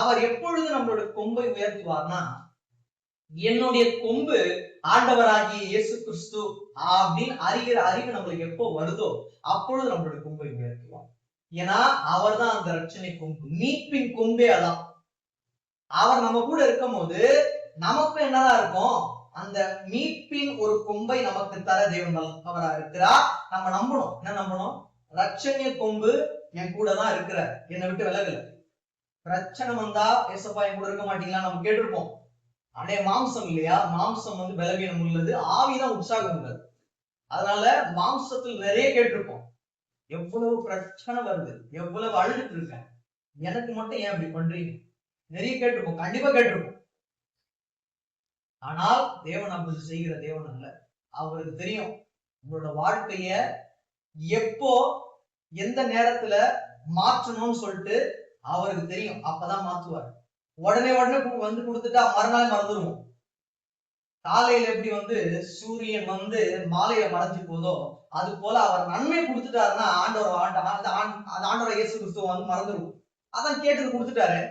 அவர் எப்பொழுது நம்மளோட கொம்பை உயர்த்துவார்னா, என்னுடைய கொம்பு ஆண்டவராகிய இயேசு கிறிஸ்து அப்படின்னு அறிகிற அறிவு நம்மளுக்கு எப்போ வருதோ அப்பொழுது நம்மளுடைய கொம்பை உயர்த்துவார். ஏன்னா அவர் தான் அந்த ரட்சணை கொம்பு, மீட்பின் கொம்பே அதான். அவர் நம்ம கூட இருக்கும் போது நமக்கு என்னதான் இருக்கும், அந்த மீட்பின் ஒரு கொம்பை நமக்கு தர தேவன் அவரா இருக்கிறார். நம்ம நம்பணும். என்ன நம்பணும்? ரட்சணிய கொம்பு என் கூட தான் இருக்கிற, என்னை விட்டு விலகல. பிரச்சனை வந்தா ஏசப்பா என் கூட இருக்க மாட்டீங்களா நம்ம கேட்டிருப்போம். அடைய மாம்சம் இல்லையா, மாம்சம் வந்து பலவீனம் உள்ளது, ஆவிதான் உற்சாகம் உள்ளது. அதனால மாம்சத்தில் நிறைய கேட்டிருப்போம், எவ்வளவு பிரச்சனை வருது, எவ்வளவு அழுதுட்டு இருக்கேன், எனக்கு மட்டும் ஏன் அப்படி பண்றீங்க, நிறைய கேட்டிருப்போம், கண்டிப்பா கேட்டிருப்போம். ஆனால் தேவன் அப்படி செய்கிற தேவன் அல்ல. அவருக்கு தெரியும் உங்களோட வாழ்க்கைய எப்போ எந்த நேரத்துல மாற்றணும்னு சொல்லிட்டு அவருக்கு தெரியும். அப்பதான் மாற்றுவார். உடனே வந்து கொடுத்துட்டா மறுநாள் மறந்துடுவோம். காலையில எப்படி வந்து சூரியன் வந்து மாலையில மறைஞ்சு போதோ அது போல அவர் நன்மை கொடுத்துட்டாருன்னா ஆண்டவர் இயேசு கிறிஸ்துவ வந்து மறந்துடுவோம். அதான் கேட்டது கொடுத்துட்டாரு,